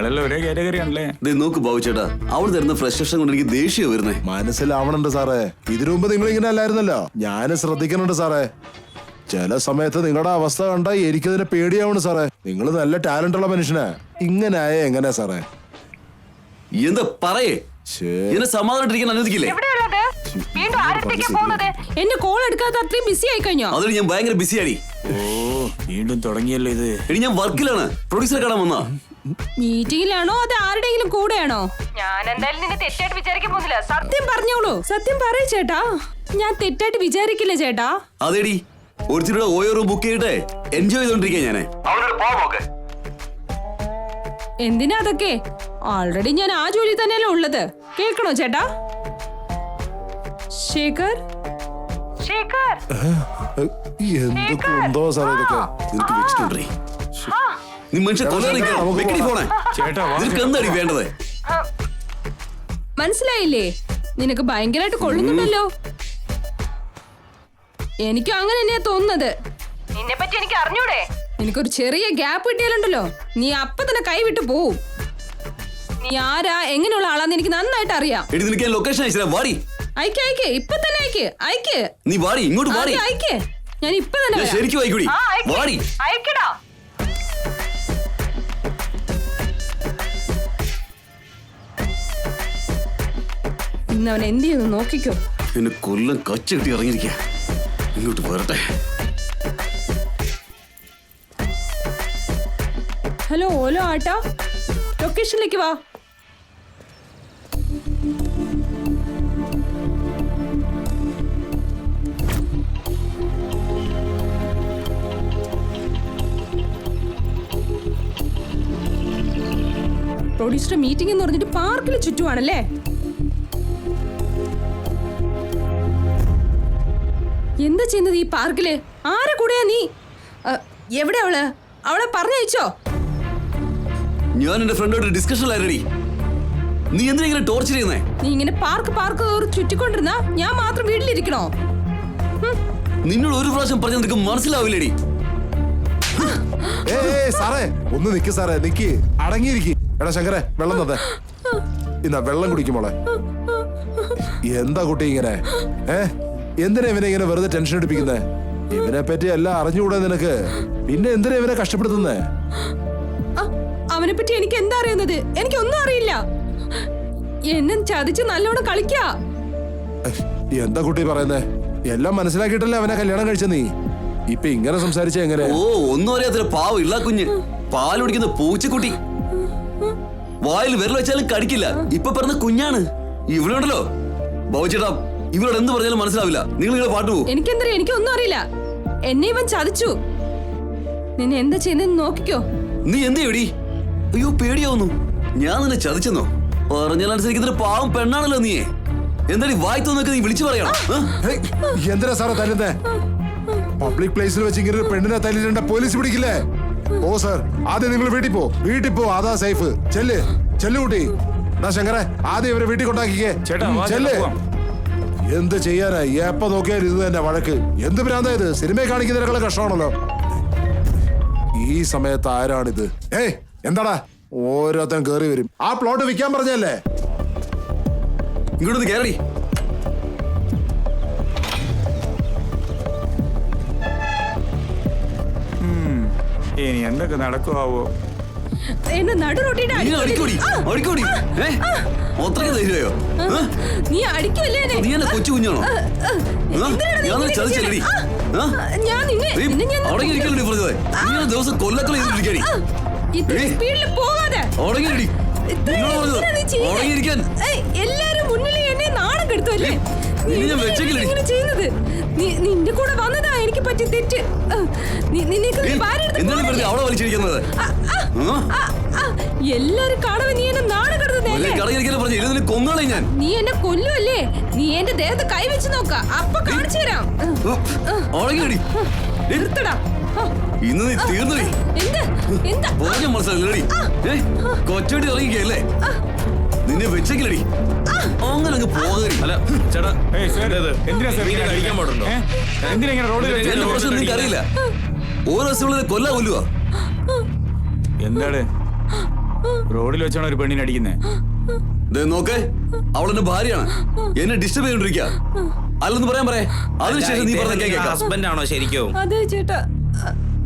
നിങ്ങളെല്ലാം ഒരേ കാറ്റഗറി ആണല്ലേ. നോക്ക് ബാബു ചേട്ടാ, അവൾ തരുന്ന ഫ്രസ്ട്രേഷൻ കൊണ്ട് എനിക്ക് ദേഷ്യം വരുന്നേ. മനസ്സിലാവണുണ്ട് സാറേ, ഇതിനു മുമ്പ് നിങ്ങൾ ഇങ്ങനെ അല്ലായിരുന്നല്ലോ. ഞാൻ ശ്രദ്ധിക്കുന്നുണ്ട് സാറേ. ചില സമയത്ത് നിങ്ങളുടെ അവസ്ഥ കണ്ട എനിക്കതിനെ പേടിയാവണം സാറേ. നിങ്ങൾ നല്ല ടാലന്റ് ഉള്ള മനുഷ്യനാ, ഇങ്ങനെ ആയ എങ്ങനെയാ സാറേ? എന്താ പറയേ, എന്നെ സമാധാനം അനുവദിക്കില്ലേ? എന്റെ കോൾ എടുക്കാത്ത അത്രയും ബിസി ആയി കഴിഞ്ഞോ? അതിൽ ഞാൻ ഭയങ്കര ബിസിയാടി. ഓ വീണ്ടും തുടങ്ങിയല്ലോ ഇത്. എടി ഞാൻ വർക്കിലാണ്, പ്രൊഡ്യൂസറെ കാണാൻ വന്നാ. മീറ്റിംഗിലാണോ അത് ആരുടെയെങ്കിലും കൂടെയാണോ? ഞാൻ എന്തായാലും നിന്നെ തെറ്റായിട്ട് വിചാരിക്കാൻ പോകുന്നില്ല. സത്യം പറഞ്ഞോളൂ, സത്യം പറയ് ചേട്ടാ. ഞാൻ തെറ്റായിട്ട് വിചാരിക്കില്ല ചേട്ടാ. അതെടി, ഒരുത്തിരുടെ ഓയോ റൂം ബുക്ക് ചെയ്തിട്ട് എൻജോയ് ചെയ്തോണ്ടിരിക്കുക ഞാന്. എന്തിനാ അതൊക്കെ? ഓൾറെഡി ഞാൻ ആ ജോലി തന്നെയല്ലേ ഉള്ളത്. കേൾക്കണോ ചേട്ടാ? ശേഖർ ശേഖർ എന്തൊക്കെ സാറേ ഇതൊക്കെ നിനക്ക് വെച്ചിട്ടുണ്ടേ. നീ മനുഷ്യ ഫോണേ ചേട്ടാ നിനക്ക് എന്താടി വേണ്ടത്? മനസ്സിലായില്ലേ? നിനക്ക് ഭയങ്കരമായിട്ട് കൊള്ളുന്നുണ്ടല്ലോ. എനിക്കും അങ്ങനെ തന്നെയാ തോന്നുന്നത്. നിന്നെ പറ്റി എനിക്ക് അറിഞ്ഞൂടെ? എനിക്കൊരു ചെറിയ ഗ്യാപ്പ് കിട്ടിയാലുണ്ടല്ലോ, നീ അപ്പൊ തന്നെ കൈവിട്ട് പോവും. നീ ആരാ, എങ്ങനെയുള്ള ആളാന്ന് എനിക്ക് നന്നായിട്ട് അറിയാം. എടി നിനക്ക് ഞാൻ ലൊക്കേഷൻ അയച്ചാ വാടി. അയക്ക് അയക്ക്, ഇപ്പൊ തന്നെ അയക്ക് അയക്ക്. നീ വാടി, ഇങ്ങോട്ട് വാടി. അയക്ക്, ഞാൻ ഇപ്പൊ തന്നെ ശരിക്കും വായിക്കൂടി. വാടി. അയക്കടാ. ഇന്ന് അവൻ എന്ത് ചെയ്യുന്നു നോക്കിക്കോ. എന്നെ കൊല്ലം കച്ച് കെട്ടി ഇറങ്ങിയിരിക്കുക. ഇങ്ങോട്ട് വരട്ടെ. ഹലോ ഓലോ ആട്ടാ, ലൊക്കേഷനിലേക്ക് വാ. പ്രൊഡ്യൂസർ മീറ്റിംഗ് എന്ന് പറഞ്ഞിട്ട് പാർക്കിൽ ചുറ്റുവാണല്ലേ? എന്താ ചെയ്യുന്നത് ഈ പാർക്കില്? ആരെ കൂടെയാ നീ? എവിടെ അവള്? അവളെ പറഞ്ഞയച്ചോ? ഞാൻ എന്റെ ഫ്രണ്ടോട് ഡിസ്കഷനിലായി. നീ എന്തിനാ ഇങ്ങനെ ടോർച്ചർ ചെയ്യുന്നേ? നീ ഇങ്ങനെ പാർക്ക് ചുറ്റിക്കൊണ്ടിരുന്നാ ഞാൻ മാത്രം വീട്ടിലിരിക്കണോ? നിന്നോട് ഒരു പ്രാവശ്യം പറഞ്ഞ നിനക്ക് മനസ്സിലാവില്ലേടി? സാറേ ഒന്ന് നിക്ക് സാറേ, നിക്ക്, അടങ്ങിയിരിക്കും. എടാ ശങ്കരെ, വെള്ളം തന്നെ. ഇന്നാ വെള്ളം കുടിക്കുമോളെ. എന്താ കുട്ടി ഇങ്ങനെ? എന്തിനാ ഇവനെ ഇങ്ങനെ വെറുതെ ടെൻഷൻ എടുപ്പിക്കുന്നേ? ഇവനെ പറ്റി എല്ലാം അറിഞ്ഞുകൂടെ നിനക്ക്? പിന്നെ എന്തിനാ ഇവനെ കഷ്ടപ്പെടുത്തുന്നേ? അവനെ പറ്റി എനിക്ക് എന്താ അറിയുന്നത്? എനിക്കൊന്നും അറിയില്ല. എന്നെ ചതിച്ച് നല്ലോണം കളിക്കാ. എന്താ കുട്ടി പറയുന്നേ? എല്ലാം മനസ്സിലാക്കിയിട്ടല്ലേ അവനെ കല്യാണം കഴിച്ച നീ. ഇപ്പൊ ഇങ്ങനെ സംസാരിച്ച എങ്ങനെ? ഓ, ഒന്നും അറിയാത്ത പാവം ഇള്ള കുഞ്ഞ്, പാൽ കുടിക്കുന്ന പൂച്ചക്കുട്ടി. വായിൽ വിരൽ വെച്ചാലും കടിക്കില്ല. ഇപ്പൊ പറഞ്ഞ കുഞ്ഞാണ്. ഇവളുണ്ടല്ലോ ബോച്ചേട്ടാ, ഇവരോട് എന്ത് പറഞ്ഞാലും മനസ്സിലാവില്ല. നിങ്ങൾ ഇങ്ങനെ പാട്ടു പോകും. എനിക്കെന്തറിയാം, എനിക്കൊന്നും അറിയില്ല. എന്നെ ഇവൻ ചതിച്ചു. നിന്നെ എന്താ ചെയ്യുന്നതെന്ന് നോക്കിക്കോ. നീ എന്താ എടി? അയ്യോ പേടിയാവുന്നു. ഞാൻ നിന്നെ ചതിച്ചെന്നോ? പറഞ്ഞാലനുസരിക്കുന്ന പാവം പെണ്ണാണല്ലോ നീയെ. എന്താടി വായിത്തോന്നൊക്കെ നീ വിളിച്ചു പറയണം? എന്തിനാ സാറേ തല്ലുന്നേ? പബ്ലിക് പ്ലേസിൽ വെച്ച് ഇങ്ങനെ പെണ്ണിനെ തല്ലിടേണ്ട പോലീസ് പിടിക്കില്ലേ? ഓ സാർ, ആദ്യം നിങ്ങൾ വീട്ടിൽ പോ, അതാ സേഫ്. ചെല്ലുകുട്ടി. ശങ്കരെ, ആദ്യം ഇവരെ വീട്ടിൽ കൊണ്ടാക്കിക്കേ. ചെല്ല്. എന്ത് ചെയ്യാനാ? എപ്പ നോക്കിയാലും ഇത് തന്നെ വഴക്ക്. എന്ത് ഭ്രാന്തായത്? സിനിമയെ കാണിക്കുന്നതിനേക്കാളും കഷ്ടമാണല്ലോ. ഈ സമയത്ത് ആരാണിത്? എന്താടാ ഓരോരുത്തൻ കേറി വരും. ആ പ്ലോട്ട് വിൽക്കാൻ പറഞ്ഞല്ലേ? ഇങ്ങോട്ട് കേറി. ഇനി എന്തൊക്കെ നടക്കുവോ? എന്നെ നടുറൊട്ടിട്ട് നീ അടിക്കല്ലേ? നീ എന്നെ കൊച്ചു കുഞ്ഞാണോ? ചതിച്ചല്ലേ? ദിവസം കൊല്ലക്കള ചെയ്തിരിക്കടി. എല്ലാരും മുന്നിൽ എന്നെ നാണം കെടുത്തല്ലേ? നിന്റെ കൂടെ വന്നതാ എനിക്ക് പറ്റിയ തെറ്റ്. എല്ലാരും കാണുമ്പോ നീ എന്നെ നാണം കെടുത്തതല്ലേ? നീ എന്നെ കൊല്ലുവല്ലേ? നീ എന്റെ ദേഹത്ത് കൈവച്ച് നോക്ക, അപ്പൊ കാണിച്ചു തരാം. നിർത്തടാ. ഇന്ന് നീ തീർന്നടി. എന്താ മനസ്സിലായി? കൊച്ചോട്ടി ഇറങ്ങിക്കല്ലേ? നിന്നെ വെച്ചേക്കില്ലടി. അങ്ങനെ അങ്ങ് പോകരുത്. അല്ല ചേട്ടാ, കഴിക്കാൻ പാടുണ്ടോ? എന്തിനാ ഇങ്ങനെ റോഡിൽ നിങ്ങൾക്ക് അറിയില്ല. ഓരോ ദിവസം കൊല്ലാ കൊല്ലുവാ. എന്താണ് റോഡിൽ വെച്ചാണ് ഒരു പെണ്ണിനെ അടിക്കുന്നത്. നോക്ക്, അവളെന്റെ ഭാര്യയാണ്, എന്നെ ഡിസ്റ്റർബ് ചെയ്തോണ്ടിരിക്കുക. അല്ലെന്ന് പറയാൻ പറയാ. അതിനുശേഷം നീ പറഞ്ഞ കേൾക്കാം. ഹസ്ബൻഡ് ആണോ ശരിക്കും? അതെ ചേട്ടാ,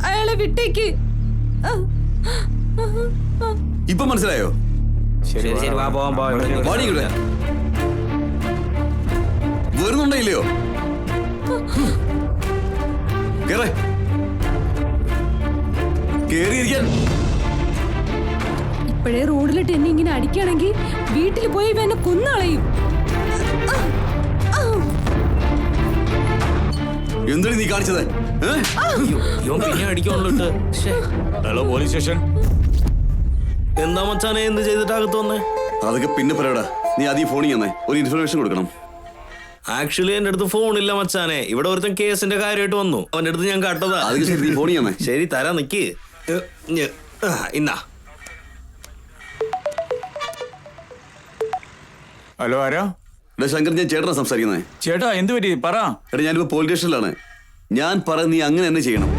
അയാളെ വിട്ടേക്ക്. ഇപ്പൊ മനസ്സിലായോ? ശരി ശരി, വാ പോവാം വാടി ഇവിടെ. വരുന്നുണ്ടോ ഇല്ലയോ? കേറിയിരിക്കാൻ. ഇപ്പോഴേ റോഡിലിട്ട് എന്നെ ഇങ്ങനെ അടിക്കുകയാണെങ്കിൽ വീട്ടിൽ പോയി ഇവ എന്നെ കൊന്നളയും. എന്താണ് നീ കാണിച്ചത്? പിന്നെ അടിക്കാനുള്ളൂ. Hello police station. എന്താ മച്ചാനെ എന്ത് ചെയ്തിട്ടകത്ത് വന്നേ? അതൊക്കെ പിന്നെ പറയടാ. നീ ആദ്യം ഫോണിൽ തന്നെ ഒരു ഇൻഫർമേഷൻ കൊടുക്കണം. ആക്ച്വലി എന്റെ അടുത്ത് ഫോണില്ല മച്ചാനെ. ഇവിടെ ഒരുത്തൻ കേസിന്റെ കാര്യമായിട്ട് വന്നു. അവന്റെ അടുത്ത് ഞാൻ കട്ടതാ. അതൊക്കെ ശരി, നീ ഫോണിൽ തന്നെ. ശരി തരാ, നിക്ക്. ഇന്നാ ഹലോ, ആരാ? എടാ ശങ്കർ, ഞാൻ ചേട്ടനാ സംസാരിക്കുന്നത്. ചേട്ടാ എന്ത് പറ്റി പറ. എടാ ഞാനിപ്പോ പോലീസ് സ്റ്റേഷനിലാണ്. ഞാൻ പറ, നീ അങ്ങനെ തന്നെ ചെയ്യണം.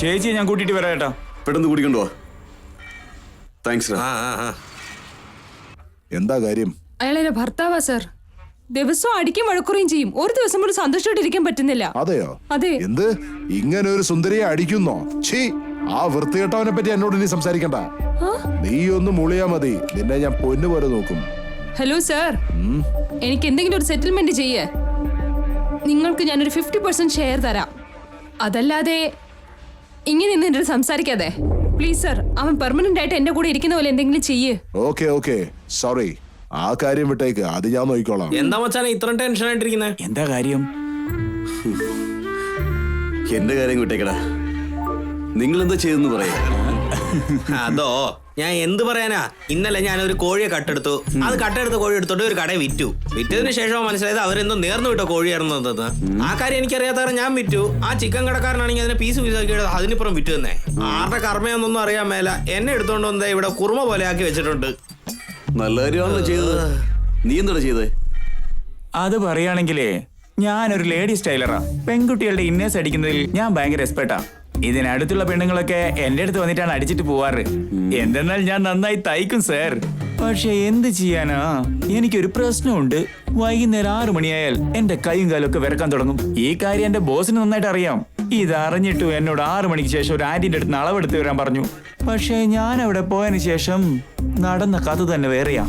ചേച്ചിയെ ഞാൻ കൂട്ടിട്ട് വരാം ചേട്ടാ. പെട്ടെന്ന് കൂടിക്കൊണ്ടു പോവാ. താങ്ക്സ്. എന്താ കാര്യം? അയാളെ ഭർത്താവാ സർ. ദിവസവും അടിക്കും വഴക്കുറയും ചെയ്യും. ഒരു ദിവസം പോലും സന്തോഷമായിട്ട് ഇരിക്കാൻ പറ്റുന്നില്ല. അതെയോ? അതെ. എന്ത്, ഇങ്ങനെ ഒരു സുന്ദരിയെ അടിക്കുന്നോ? ഛീ, ആ വൃത്തികെട്ടവനെ പറ്റി എന്നോട് നീ സംസാരിക്കണ്ട. നീ ഒന്ന് മുളിയാ മതി, നിന്നെ ഞാൻ പൊന്നു പോലെ നോക്കും. ഹലോ സർ, എനിക്ക് എന്തെങ്കിലും ഒരു സെറ്റിൽമെന്റ് ചെയ്യേ. നിങ്ങൾക്ക് ഞാനൊരു 50% ഷെയർ തരാം. അതല്ലാതെ ഇങ്ങനെ ഇന്ന് എന്നോട് സംസാരിക്കാതെ പ്ലീസ് സർ. അവൻ പെർമനന്റ് ആയിട്ട് എന്റെ കൂടെ ഇരിക്കുന്ന പോലെ എന്തെങ്കിലും ചെയ്യേ. ഓക്കെ സോറി, ആ കാര്യം വിട്ടേക്ക്, അത് ഞാൻ നോക്കിക്കോളാം. എന്താ മച്ചാനെ ഇത്ര ടെൻഷൻ ആയിട്ടിരിക്കുന്നേ? എന്താ കാര്യം? എന്റെ കാര്യം വിട്ടേക്കടാ. നിങ്ങൾ എന്താ ചെയ്തെന്ന് പറയാ. അതോ, ഞാൻ എന്ത് പറയാനാ. ഇന്നലെ ഞാനൊരു കോഴിയെ കട്ടെടുത്തു. അത് കട്ടെടുത്ത കോഴി എടുത്തോണ്ട് ഒരു കടയെ വിറ്റതിന് ശേഷം മനസ്സിലായത് അവരെന്തോ നേർന്നു വിട്ടോ കോഴിയായിരുന്നത്. ആ കാര്യം എനിക്കറിയാത്ത ഞാൻ വിറ്റു. ആ ചിക്കൻ കടക്കാരനാണെങ്കിൽ അതിനെ പീസ് പീസാക്കി അതിനിപ്പുറം വിറ്റു തന്നെ. ആരുടെ കർമ്മയൊന്നും അറിയാൻ മേല എന്നെ എടുത്തോണ്ട് വന്നേ ഇവിടെ കുറുമ പോലെ ആക്കി വെച്ചിട്ടുണ്ട്. നല്ല കാര്യമാണല്ലോ ചെയ്തത്. നീ എന്താ ചെയ്തത്? അത് പറയുകയാണെങ്കിലേ, ഞാനൊരു ലേഡി സ്റ്റൈലറാ. പെൺകുട്ടികളുടെ ഇന്നേഴ്സ് അടിക്കുന്നതിൽ ഞാൻ ഭയങ്കര എക്സ്പെർട്ടാ. ഇതിനടുത്തുള്ള പെണ്ണുങ്ങളൊക്കെ എന്റെ അടുത്ത് വന്നിട്ടാണ് അടിച്ചിട്ട് പോവാറ്. എന്തെന്നാൽ ഞാൻ നന്നായി തയ്ക്കും സർ. പക്ഷെ എന്ത് ചെയ്യാനാ, എനിക്കൊരു പ്രശ്നമുണ്ട്. വൈകുന്നേരം 6 മണിയായാൽ എന്റെ കൈയും കാലും ഒക്കെ വിറക്കാൻ തുടങ്ങും. ഈ കാര്യം എന്റെ ബോസിന് നന്നായിട്ട് അറിയാം. ഇതറിഞ്ഞിട്ടും എന്നോട് 6 മണിക്ക് ശേഷം ഒരു ആന്റിന്റെ അടുത്ത് അളവെടുത്ത് വരാൻ പറഞ്ഞു. പക്ഷെ ഞാൻ അവിടെ പോയതിനു ശേഷം നടന്ന കഥ തന്നെ വേറെയാ.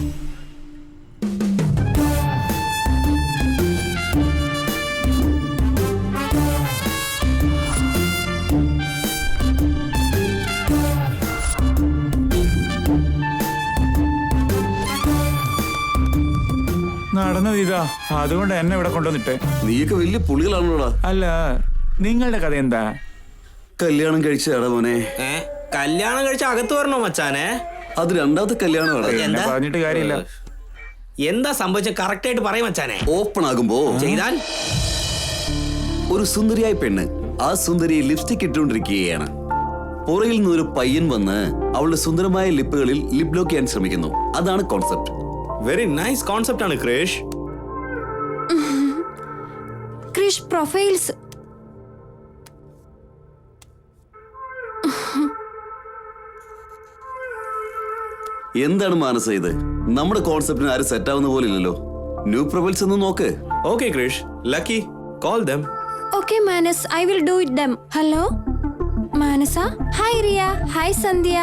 നടന്നത് ഇതാ. അതുകൊണ്ട് എന്നെ ഇവിടെ കൊണ്ടുവന്നിട്ട്. നീയൊക്കെ വലിയ പുളികളാണല്ലോടാ. അല്ല, നിങ്ങളുടെ കഥ എന്താ? കല്യാണം കഴിച്ചതാടാ മോനെ. കല്യാണം കഴിച്ച അകത്ത് വരണോ മച്ചാനെ? അത് രണ്ടാമത്തെ കല്യാണമാണ്. എന്നെ പറഞ്ഞിട്ട് കാര്യമില്ല. എന്താ സംഭവിച്ച കറക്റ്റ് ആയിട്ട് പറയും മച്ചാനെ. ഓപ്പൺ ആകുമ്പോ ചെയ്താൽ ഒരു സുന്ദരിയായ പെണ്ണ് ആ സുന്ദരിയെ ലിപ്സ്റ്റിക് ഇട്ടുകൊണ്ടിരിക്കുകയാണ്. പുറകിൽ നിന്ന് ഒരു പയ്യൻ വന്ന് അവളുടെ സുന്ദരമായ ലിപ്പുകളിൽ ലിപ് ലോക്ക് ചെയ്യാൻ ശ്രമിക്കുന്നു. അതാണ് കോൺസെപ്റ്റ്. വെരി നൈസ് കോൺസെപ്റ്റ് ആണ് ക്രിഷ്. ക്രിഷ് പ്രൊഫൈൽസ്. എന്താണ് മാനസ ഇത്? നമ്മുടെ കോൺസെപ്റ്റിന് ആരും സെറ്റ് ആവുന്ന പോലെ ഇല്ലല്ലോ. ന്യൂ പ്രൊഫൈൽസ് ഒന്ന് നോക്ക്. Okay Krish, lucky call them. Okay Manas, I will do it them. Hello Manasa. Hi Riya. Hi Sandhya.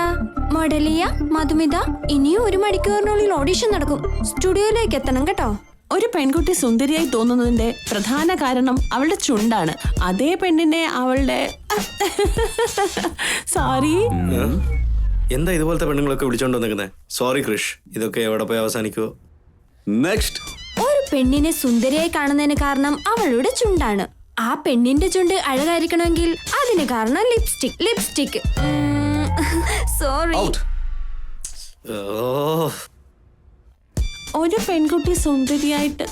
മോഡലിയ, മധുമിത. ഇനിയും 1 മണിക്കൂറിനുള്ളിൽ ഓഡിഷൻ നടക്കും. സ്റ്റുഡിയോയിലേക്ക് എത്തണം കേട്ടോ. ഒരു പെൺകുട്ടി സുന്ദരിയായി തോന്നുന്നതിന്റെ പ്രധാന കാരണം അവളുടെ ചുണ്ടാണ്. അതേ പെണ്ണിനെ അവളുടെ സോറി. എന്താ ഇതുപോലത്തെ പെണ്ണുങ്ങളൊക്കെ വിളിച്ചോണ്ട് വന്നിരിക്കുന്നത്? സോറി ക്രിഷ്, ഇതൊക്കെ എവിടെ പോയി അവസാനിക്കുവോ? നെക്സ്റ്റ്. ഒരു പെണ്ണിനെ സുന്ദരിയായി കാണുന്നതിന് കാരണം അവളുടെ ചുണ്ടാണ്. ആ പെണ്ണിന്റെ ചുണ്ട് അഴകായിരിക്കണമെങ്കിൽ അതിന് കാരണം ലിപ്സ്റ്റിക്. സോറി. ഒരു പെൺകുട്ടി സുന്ദരിയായിട്ട്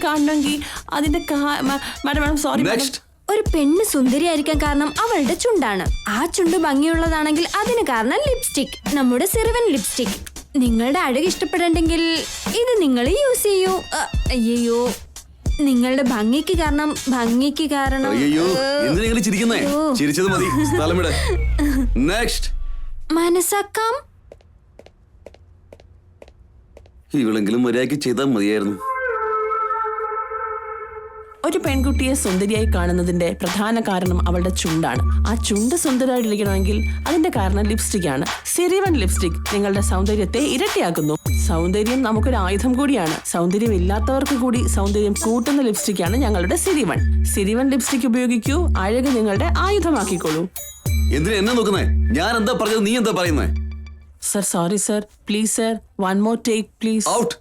കാണണമെങ്കിൽ അതിന്റെ മാഡം സോറി. നെക്സ്റ്റ്. ഒരു പെണ്ണ് സുന്ദരിയായിരിക്കാൻ കാരണം അവളുടെ ചുണ്ടാണ്. ആ ചുണ്ട് ഭംഗിയുള്ളതാണെങ്കിൽ അതിന് കാരണം ലിപ്സ്റ്റിക്. നമ്മുടെ സിറിവൻ ലിപ്സ്റ്റിക്. നിങ്ങളുടെ അഴക് ഇഷ്ടപ്പെടണ്ടെങ്കിൽ ഇത് നിങ്ങൾ യൂസ് ചെയ്യൂ. അയ്യോ, നിങ്ങളുടെ ഭംഗിക്ക് കാരണം അയ്യോ എന്തിനാ ചിരിക്കുന്നേ? ചിരിച്ചത് മതി, സ്ഥലം വിട്. നെക്സ്റ്റ്. മനസ്സാക്കാം. ഇവളെങ്കിലും മര്യാദയ്ക്ക് ചെയ്താൽ മതിയായിരുന്നു. ഒരു പെൺകുട്ടിയെ സുന്ദരിയായി കാണുന്നതിന്റെ പ്രധാന കാരണം അവളുടെ ചുണ്ടാണ്. ആ ചുണ്ട് സുന്ദരമായിട്ടിരിക്കണമെങ്കിൽ അതിന്റെ കാരണം ലിപ്സ്റ്റിക് ആണ്. സിരിവൺ ലിപ്സ്റ്റിക് നിങ്ങളുടെ സൗന്ദര്യത്തെ ഇരട്ടിയാക്കുന്നു. സൗന്ദര്യം നമുക്കൊരു ആയുധം കൂടിയാണ്. സൗന്ദര്യം ഇല്ലാത്തവർക്ക് കൂടി സൗന്ദര്യം കൂട്ടുന്ന ലിപ്സ്റ്റിക് ആണ് ഞങ്ങളുടെ സിരിവൺ. സിരിവൺ ലിപ്സ്റ്റിക് ഉപയോഗിക്കൂ, അഴക് നിങ്ങളുടെ ആയുധമാക്കിക്കോളൂ. എന്തിനാ എന്നെ നോക്കുന്നേ? ഞാൻ എന്താ പറഞ്ഞത്, നീ എന്താ പറയുന്നേ? Sir, sorry sir, please sir, one more take please. Out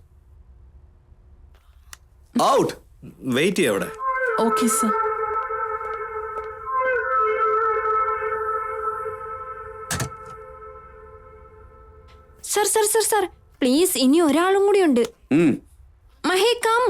out. Wait ചെയ്യ അവിടെ. Okay sir. സർ പ്ലീസ്, ഇനി ഒരാളും കൂടി ഉണ്ട്. മഹേ കം.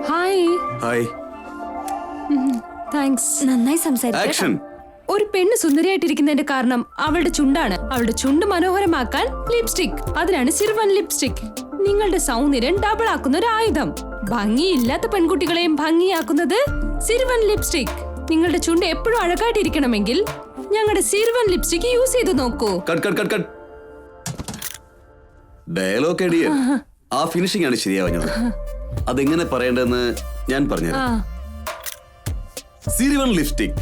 ഹായ്. താങ്ക്സ്. നന്നായി സംസാരിക്കാം. ആക്ഷൻ. ഒരു പെണ്ണ് സുന്ദരിയായിട്ടിരിക്കുന്നതിന്റെ കാരണം അവളുടെ ചുണ്ടാണ്. അവളുടെ ചുണ്ട് മനോഹരമാക്കാൻ ലിപ്സ്റ്റിക്, അതിനാണ് സിർവൺ ലിപ്സ്റ്റിക്. നിങ്ങളുടെ സൗന്ദര്യം ഡബിൾ ആക്കുന്ന ഒരു ആയുധം. ഭംഗിയില്ലാത്ത പെൺകുട്ടികളെയും ഭംഗിയാക്കുന്നത് സിർവൺ ലിപ്സ്റ്റിക്. നിങ്ങളുടെ ചുണ്ട് എപ്പോഴും അഴകായിട്ടിരിക്കണമെങ്കിൽ ഞങ്ങളുടെ സിർവൺ ലിപ്സ്റ്റിക് യൂസ് ചെയ്ത് നോക്കൂ. Dialogue idea. ആ ഫിനിഷിംഗ് ആണ് ശരിയാവുന്നത്. അതെങ്ങനെ പറയേണ്ടതെന്ന് ഞാൻ പറഞ്ഞുതരാം. സിരിവൺ ലിപ്സ്റ്റിക്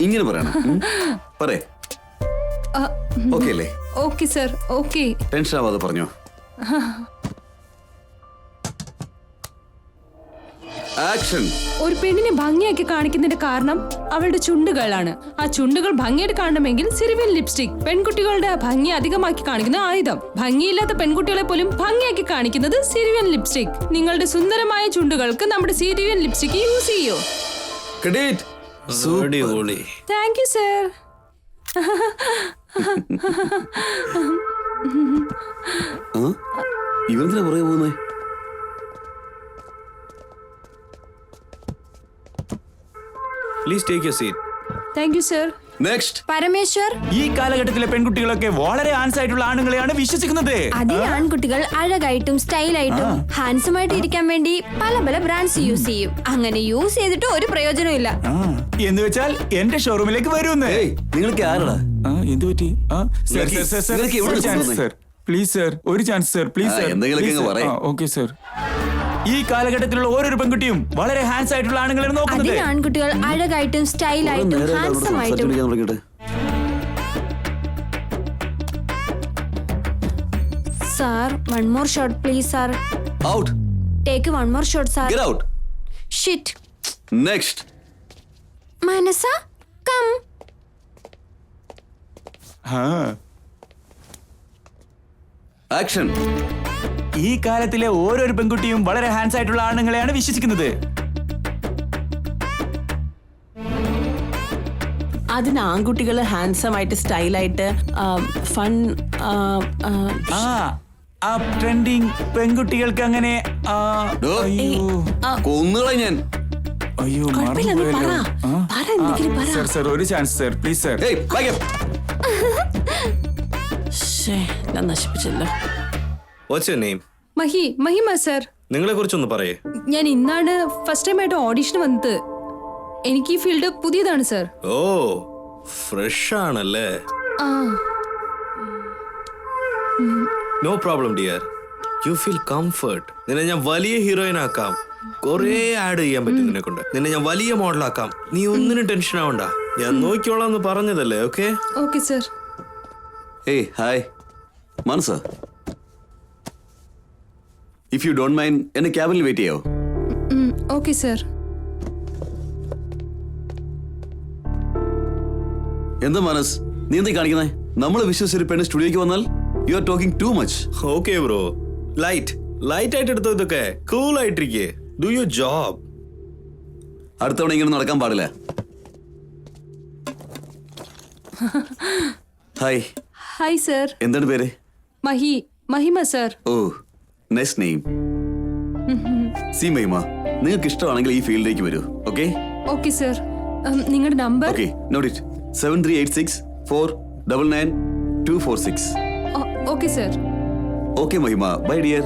ഇങ്ങനെ പറയണം. പറയേ. ഓക്കെ അല്ലേ? Okay sir, okay. ടെൻഷൻ ആവാതെ പറഞ്ഞോ. ആക്ഷൻ. ഒരു പെണ്ണിനെ ഭംഗിയാക്കി കാണിക്കുന്നതിന്റെ കാരണം അവളുടെ ചുണ്ടുകളാണ്. ആ ചുണ്ടുകൾ ഭംഗിയായിട്ട് കാണണമെങ്കിൽ സിരിവൺ ലിപ്സ്റ്റിക് പെൺകുട്ടികളുടെ ഭംഗി അധികമാക്കി കാണിക്കുന്ന ആയുധം. ഭംഗിയില്ലാത്ത പെൺകുട്ടികളെ പോലും ഭംഗിയാക്കി കാണിക്കുന്നത് സിരിവൺ ലിപ്സ്റ്റിക്. നിങ്ങളുടെ സുന്ദരമായ ചുണ്ടുകൾക്ക് നമ്മുടെ സിരിവൺ ലിപ്സ്റ്റിക് യൂസ് ചെയ്യൂ. Thank you sir. ഇവന്തിനാ പുറകെ പോകുന്നേ? Please take your seat. Thank you sir. Next. Parameshwar, ഈ കാലഘട്ടത്തിലെ പെൺകുട്ടികളൊക്കെ വളരെ ഹാൻസ് ആയിട്ടുള്ള ആണുങ്ങളെയാണ് വിശ്വസിക്കുന്നത്. അതിന് ആൺകുട്ടികൾ അഴകായിട്ടും സ്റ്റൈലായിട്ടും ഹാൻസം ആയിട്ട് ഇരിക്കാൻ വേണ്ടി പല പല ബ്രാൻഡ്സ് യൂസ് ചെയ്യും. അങ്ങനെ യൂസ് ചെയ്തിട്ട് ഒരു പ്രയോജനവും ഇല്ല. എന്ന് വെച്ചാൽ എന്റെ ഷോറൂമിലേക്ക് വരുമെന്ന്. നിങ്ങൾക്ക് ആരടാ? എന്ത് പറ്റി? പ്ലീസ് സർ, ഒരു ചാൻസ് സർ, പ്ലീസ് സർ. എന്തെങ്കിലുമൊക്കെ പറയ്. Okay sir. ഈ കാലഘട്ടത്തിലുള്ള ഓരോരു പെൺകുട്ടിയും വളരെ ഹാൻസ് ആയിട്ടുള്ള ആണുങ്ങളാണ് നോക്കുന്നത്. അതിന് ആൺകുട്ടികൾ അഴകായിട്ടും സ്റ്റൈലായിട്ടും ഹാൻസം ആയിട്ടും. Sir, one more shot please sir. Out. Take one more shot sir. Get out. Shit. Next. Manasa come. Action. ഈ കാലത്തിലെ ഓരോരു പെൺകുട്ടിയും വളരെ ഹാൻസ് ആയിട്ടുള്ള ആണുങ്ങളെയാണ് വിശ്വസിക്കുന്നത്. അതിന് ആൺകുട്ടികൾ ഹാൻസം ആയിട്ട് സ്റ്റൈലായിട്ട് ഫൺ ആ ട്രെൻഡിങ് പെൺകുട്ടികൾക്ക് അങ്ങനെ കൊന്നുകളെ ഞാൻ. അയ്യോ, സർ സർ, ഒരു ചാൻസ് സർ, പ്ലീസ് സർ. നശിപ്പിച്ചല്ലോ. What's your name? Mahima sir. നിങ്ങളെ കുറിച്ചൊന്ന് പറയേ. ഞാൻ ഇന്നാണ് ഫസ്റ്റ് ടൈം ആയിട്ട് ഓഡിഷൻ വന്നത്. എനിക്ക് ഈ ഫീൽഡ് പുതിയതാണ് സർ. ഓ, ഫ്രഷ് ആണല്ലേ? No problem dear, you feel comfort. നിന്നെ ഞാൻ വലിയ ഹീറോയിൻ ആക്കാം. കൊറേ ആഡ് ചെയ്യാൻ പറ്റും നിന്നെ കൊണ്ട്. നിന്നെ ഞാൻ വലിയ മോഡലാക്കാം. നീ ഒന്നിനും ടെൻഷൻ ആവണ്ട, ഞാൻ നോക്കിക്കോളാം എന്ന് പറഞ്ഞതല്ലേ. Okay okay sir. ഏയ് hi Manasa, if you don't mind എന്നെ ക്യാബിനിൽ വെയിറ്റ് ചെയ്യോ? Okay sir. എന്താ മനസ്, നീ എന്താ കാണിക്കുന്നേ? നമ്മൾ വിശ്വസിച്ചൊരു പെണ്ണ് സ്റ്റുഡിയോക്ക് വന്നാൽ you are talking too much. Okay bro, light ആയിട്ട് എടുത്തോ, ഇതൊക്കെ കൂൾ ആയിട്ടിരിക്കേ. Do your job. അടുത്തവണ ഇങ്ങനെ നടക്കാൻ പാടില്ല. Hi, hi sir. എന്താണ് പേര്? മഹിമ സർ. ഓ, നൈസ് നെയിം. സി മഹിമ, നിങ്ങൾക്ക് ഇഷ്ടമാണെങ്കിൽ ഈ ഫീൽഡിലേക്ക് വരൂ. Okay okay sir. നിങ്ങളുടെ number? Okay, note it. 7386499246. Okay sir. Okay Mahima, bye dear.